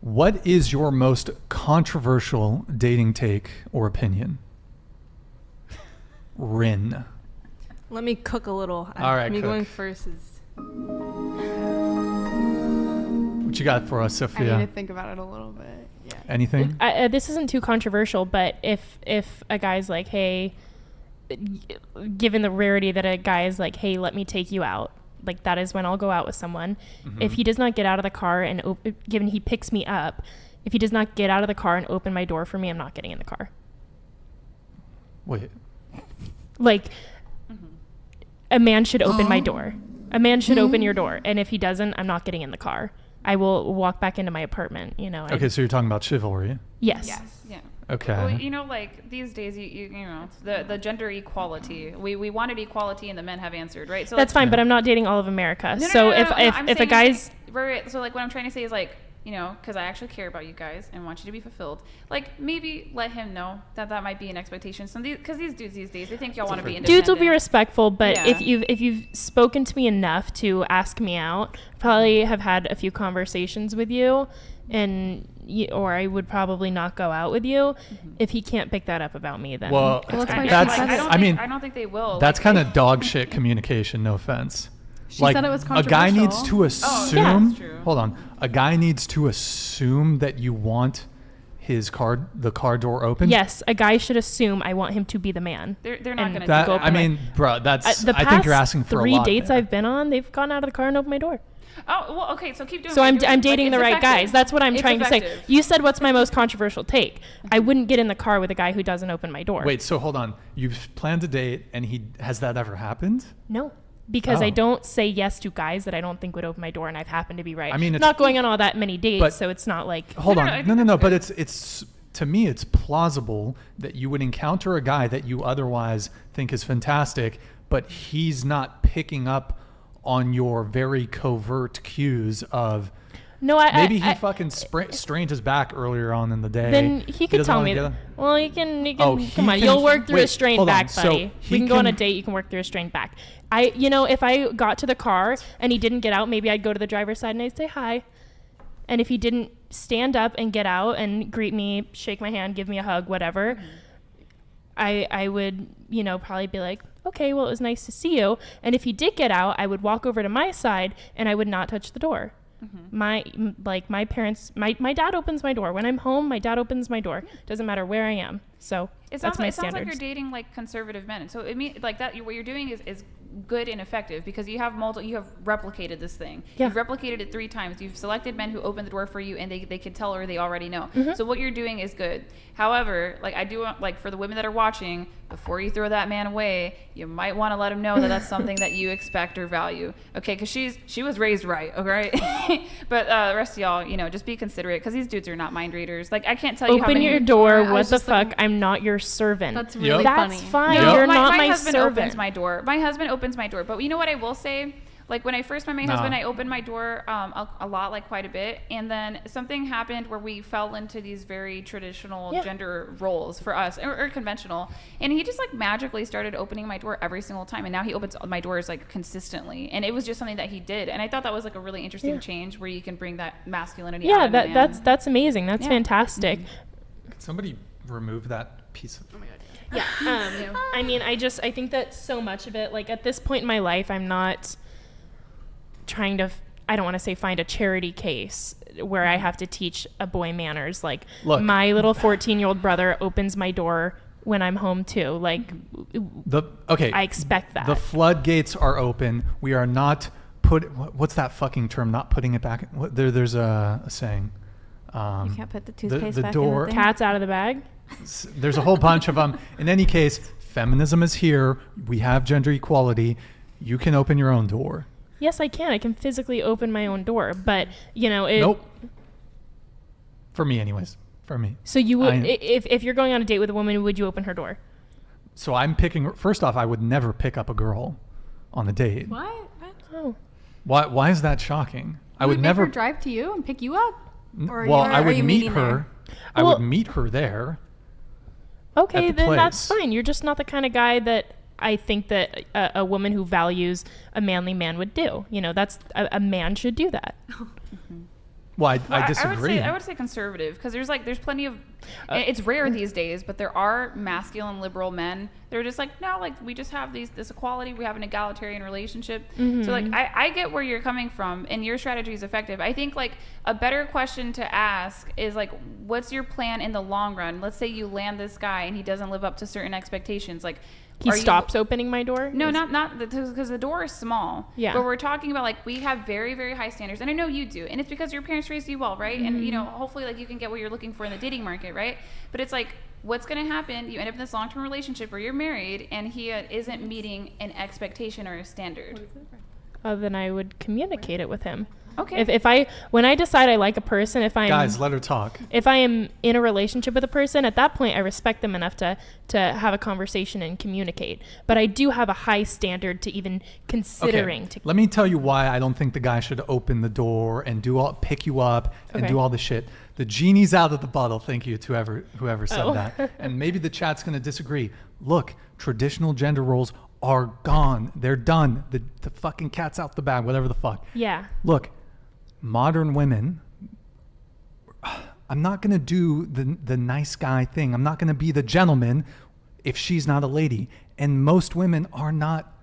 What is your most controversial dating take or opinion? Rin. Let me cook a little. All right, me cook. going first is. What you got for us, Sophia? I need to think about it a little bit. Yeah. Anything? This isn't too controversial, but if a guy's like, hey, given the rarity that a guy is like, hey, let me take you out, like that is when I'll go out with someone. Mm-hmm. If he does not get out of the car and given he picks me up, if he does not get out of the car and open my door for me, I'm not getting in the car. Wait. Like, a man should open my door. A man should open your door. And if he doesn't, I'm not getting in the car. I will walk back into my apartment, you know. Okay, so you're talking about chivalry. Yes. Yes. Yeah. Okay. Well, you know, like these days, you know, the gender equality. We wanted equality, and the men have answered, right? So That's like, fine, but I'm not dating all of America. No, so no, if a guy's right, so like what I'm trying to say is like, you know, because I actually care about you guys and want you to be fulfilled. Like maybe let him know that might be an expectation. Because these dudes these days, they think y'all want to be independent. dudes will be respectful, but Yeah. if you've spoken to me enough to ask me out, probably have had a few conversations with you, or I would probably not go out with you. If he can't pick that up about me, then Well, it's I don't think they will. That's Like, kind of dog shit communication. No offense. She like, said it was a guy needs to controversial. assume. Yeah, that's true. Hold on. A guy needs to assume that you want the car door open. Yes, a guy should assume I want him to be the man. They're not going to That, go I mean, bro, that's. The I think you're asking for a lot. 3 dates there. I've been on, they've gone out of the car and opened my door. Oh, well, okay, so keep doing So what I'm you're doing. I'm dating Like, the it's right effective. guys. That's what I'm It's trying to say. effective. You said what's my most controversial take. I wouldn't get in the car with a guy who doesn't open my door. Wait, so hold on. You've planned a date, and has that ever happened? No. Because Oh. I don't say yes to guys that I don't think would open my door, and I've happened to be right. I mean, I'm not going on all that many dates, but- so it's not like. Hold No, I on. think No. that's But good. it's to me, it's plausible that you would encounter a guy that you otherwise think is fantastic, but he's not picking up on your very covert cues of. No, Maybe he I fucking strained his back earlier on in the day. then he could doesn't tell wanna me. get- Well, he can. Oh, Come on, he you'll can- work through wait, a strained hold on. back, So buddy. he We can go on a can- date. You can work through a strained back. If I got to the car and he didn't get out, maybe I'd go to the driver's side and I'd say hi. And if he didn't stand up and get out and greet me, shake my hand, give me a hug, whatever, I would, probably be like, okay, well, it was nice to see you. And if he did get out, I would walk over to my side and I would not touch the door. My parents, my dad opens my door. When I'm home, my dad opens my door. Doesn't matter where I am. So It that's sounds, my it sounds like standards. you're dating like conservative men. So it means like that. What you're doing is good and effective because you have replicated this thing. Yeah. You've replicated it 3 times. You've selected men who open the door for you, and they can tell or they already know. So what you're doing is good. However, like I do want, like for the women that are watching, before you throw that man away, you might want to let him know that that's something that you expect or value. Okay, because she was raised right. Okay, but the rest of y'all, just be considerate because these dudes are not mind readers. Like I can't tell you how Open many. your door. I What was the just fuck? looking- I'm not your servant. That's really That's funny. fine. No, You're not my husband servant. opens my door. My husband opens my door. But you know what I will say? Like when I first met my husband, I opened my door a lot, like quite a bit. And then something happened where we fell into these very traditional gender roles for us or conventional. And he just like magically started opening my door every single time. And now he opens my doors like consistently. And it was just something that he did. And I thought that was like a really interesting change where you can bring that masculinity out of a man. that's amazing. That's fantastic. Somebody remove that piece of. Oh my God. Yeah. I mean, I think that so much of it, like at this point in my life, I'm not trying to, I don't want to say find a charity case where I have to teach a boy manners. Like my little 14-year-old brother opens my door when I'm home too. Like I expect that. The floodgates are open. We are not what's that fucking term? Not putting it back. There's a saying. You can't put the toothpaste the back door, in the thing. Cat's out of the bag. There's a whole bunch of them. In any case, feminism is here. We have gender equality. You can open your own door. Yes, I can. I can physically open my own door, but Nope. For me, anyways. For me. So you would, if you're going on a date with a woman, would you open her door? So I'm picking. First off, I would never pick up a girl on a date. What? Oh. Why is that shocking? I would make never her drive to you and pick you up. I would meet her. I Well- would meet her there. Okay, at the then that's place. fine. You're just not the kind of guy that I think that a woman who values a manly man would do. That's a man should do that. Well, I disagree. I would say conservative, because there's plenty of. It's rare these days, but there are masculine liberal men. They're just like, no, like we just have this equality. We have an egalitarian relationship. So like I get where you're coming from, and your strategy is effective. I think like a better question to ask is like, what's your plan in the long run? Let's say you land this guy and he doesn't live up to certain expectations. Like, he stops opening my door? No, not because the door is small. Yeah. But we're talking about like, we have very, very high standards, and I know you do, and it's because your parents raised you well, right? And you know, hopefully like you can get what you're looking for in the dating market, right? But it's like, what's going to happen? You end up in this long-term relationship where you're married and he isn't meeting an expectation or a standard. Then I would communicate it with him. Okay. When I decide I like a person, guys, let her talk. If I am in a relationship with a person, at that point I respect them enough to have a conversation and communicate. But I do have a high standard to even considering. Okay. Let me tell you why I don't think the guy should open the door and pick you up and do all the shit. The genie's out of the bottle. Thank you to whoever said that. And maybe the chat's going to disagree. Look, traditional gender roles are gone. They're done. The fucking cat's out the bag, whatever the fuck. Yeah. Look, modern women, I'm not going to do the nice guy thing. I'm not going to be the gentleman if she's not a lady. And most women are not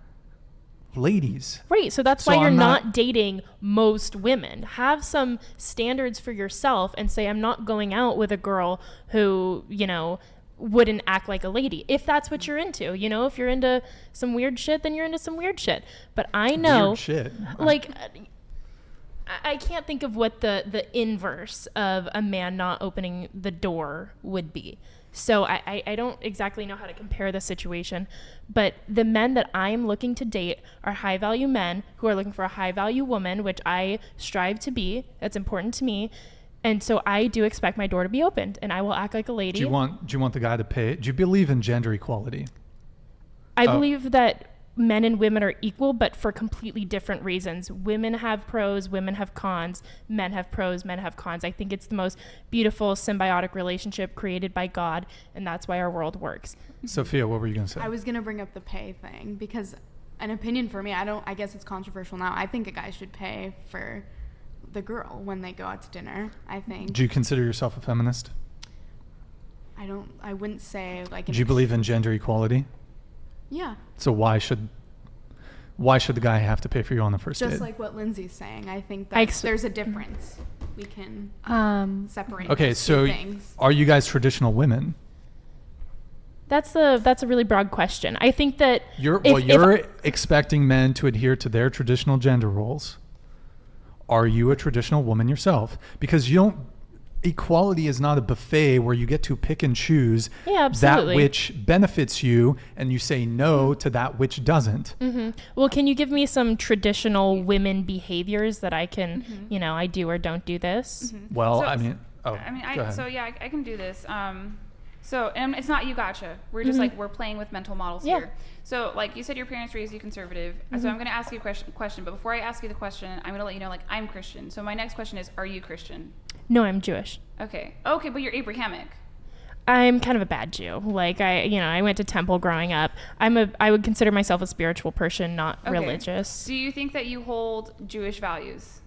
ladies. Right. So that's why you're not dating most women. Have some standards for yourself and say, I'm not going out with a girl who, you know, wouldn't act like a lady. If that's what you're into, you know, if you're into some weird shit, then you're into some weird shit. But I know, weird shit. Like, I can't think of what the inverse of a man not opening the door would be. So I don't exactly know how to compare the situation, but the men that I'm looking to date are high value men who are looking for a high value woman, which I strive to be. That's important to me. And so I do expect my door to be opened, and I will act like a lady. Do you want the guy to pay? Do you believe in gender equality? I believe that men and women are equal, but for completely different reasons. Women have pros, women have cons, men have pros, men have cons. I think it's the most beautiful symbiotic relationship created by God, and that's why our world works. Sophia, what were you going to say? I was going to bring up the pay thing, because an opinion for me, I guess it's controversial now. I think a guy should pay for the girl when they go out to dinner, I think. Do you consider yourself a feminist? I wouldn't say like... Do you believe in gender equality? Yeah. So why should the guy have to pay for you on the first date? Just like what Lindsay's saying, I think that there's a difference. We can separate. Okay, so things. Are you guys traditional women? That's a really broad question. I think that you're expecting men to adhere to their traditional gender roles. Are you a traditional woman yourself? Because equality is not a buffet where you get to pick and choose that which benefits you, and you say no to that which doesn't. Mm-hmm. Well, can you give me some traditional women behaviors that I can, I do or don't do this? Mm-hmm. Well, I can do this. So, and it's not you gotcha. We're just like, we're playing with mental models here. So, like you said, your parents raised you conservative. So I'm going to ask you a question. But before I ask you the question, I'm going to let you know, like, I'm Christian. So my next question is, are you Christian? No, I'm Jewish. Okay, but you're Abrahamic. I'm kind of a bad Jew. Like, I went to temple growing up. I would consider myself a spiritual person, not religious. Do you think that you hold Jewish values?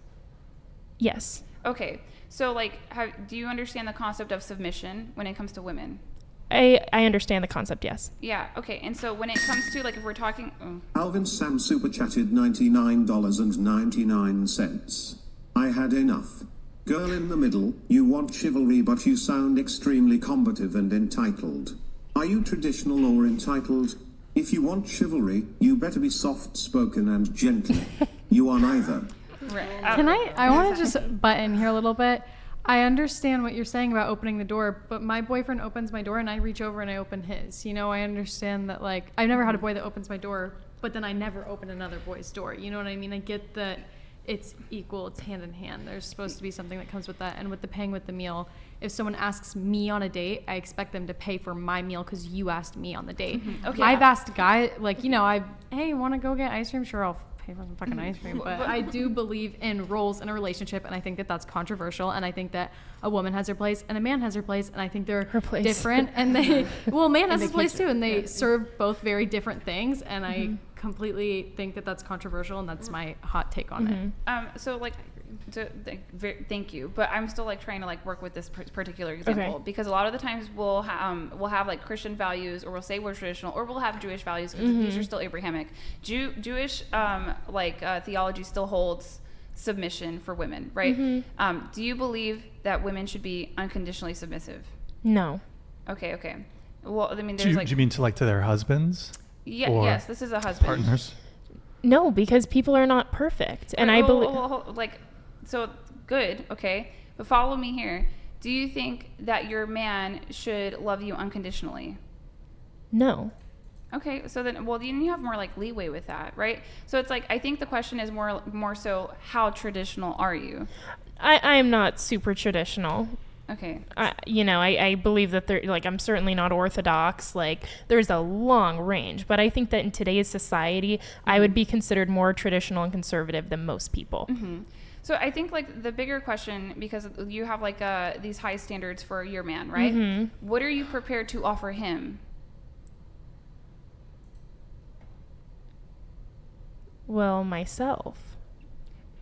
Yes. Okay. So, like, do you understand the concept of submission when it comes to women? I understand the concept, yes. Yeah, okay. And so when it comes to, like, if we're talking... Alvin Sam super chatted $99.99. I had enough. Girl in the middle, you want chivalry but you sound extremely combative and entitled. Are you traditional or entitled? If you want chivalry, you better be soft-spoken and gentle. You are neither. Can I want to just butt in here a little bit. I understand what you're saying about opening the door, but my boyfriend opens my door and I reach over and I open his. I understand that, like, I've never had a boy that opens my door, but then I never open another boy's door. You know what I mean? I get that it's equal, it's hand in hand. There's supposed to be something that comes with that. And with the paying with the meal, if someone asks me on a date, I expect them to pay for my meal because you asked me on the date. Mm-hmm. Okay. I've asked a guy, like, hey, want to go get ice cream? Sure, I'll pay for some fucking ice cream. But I do believe in roles in a relationship, and I think that that's controversial. And I think that a woman has her place and a man has her place, and I think they're different. And man has his place too, and they serve both very different things. And I completely think that that's controversial, and that's my hot take on it. So, like, Thank you, but I'm still like trying to like work with this particular example because a lot of the times we'll have like Christian values, or we'll say we're traditional, or we'll have Jewish values because these are still Abrahamic. Jewish theology still holds submission for women, right? Do you believe that women should be unconditionally submissive? No. Okay. Well, I mean, Do you mean to their husbands? Yeah. Or yes, this is a husband. partners. No, because people are not perfect, and I believe. So good, okay, but follow me here. Do you think that your man should love you unconditionally? No. Okay, so then you have more like leeway with that, right? So it's like, I think the question is more so, how traditional are you? I am not super traditional. Okay. I believe that I'm certainly not orthodox. Like, there's a long range, but I think that in today's society, I would be considered more traditional and conservative than most people. So I think like the bigger question, because you have like these high standards for your man, right? What are you prepared to offer him? Well, myself.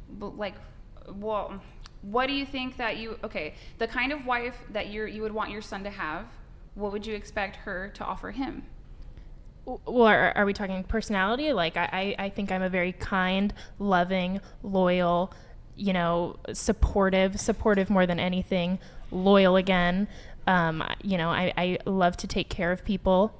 But what do you think that the kind of wife that you would want your son to have, what would you expect her to offer him? Well, are we talking personality? Like, I think I'm a very kind, loving, loyal, supportive more than anything, loyal again. I love to take care of people.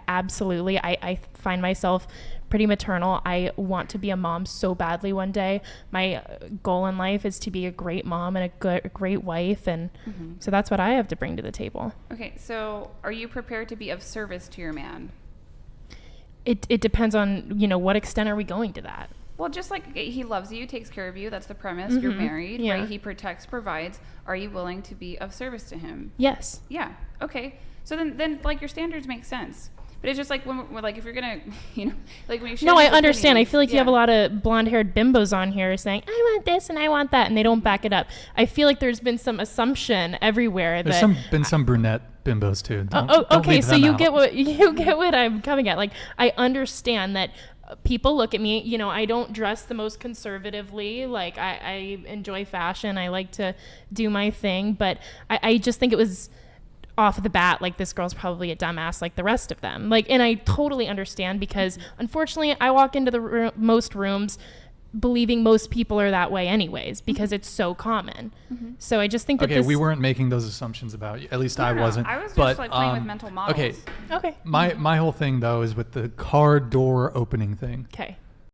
Absolutely. I find myself pretty maternal. I want to be a mom so badly one day. My goal in life is to be a great mom and a great wife. And so that's what I have to bring to the table. Okay. So are you prepared to be of service to your man? It depends on, what extent are we going to that? Well, just like he loves you, takes care of you. That's the premise. You're married, right? He protects, provides. Are you willing to be of service to him? Yes. Yeah. Okay. So then like your standards make sense. But it's just like when if you're gonna, like when you. No, I understand. I feel like you have a lot of blonde-haired bimbos on here saying, "I want this and I want that," and they don't back it up. I feel like there's been some assumption everywhere. There's been some brunette bimbos too. Okay. So you get what I'm coming at. Like, I understand that. People look at me, I don't dress the most conservatively. Like, I enjoy fashion. I like to do my thing. But I just think it was off the bat, like, this girl's probably a dumbass like the rest of them. Like, and I totally understand because, unfortunately, I walk into most rooms believing most people are that way anyways because it's so common. So I just think that we weren't making those assumptions about you. At least I wasn't. I was just playing with mental models. Okay. My whole thing though is with the car door opening thing. Okay.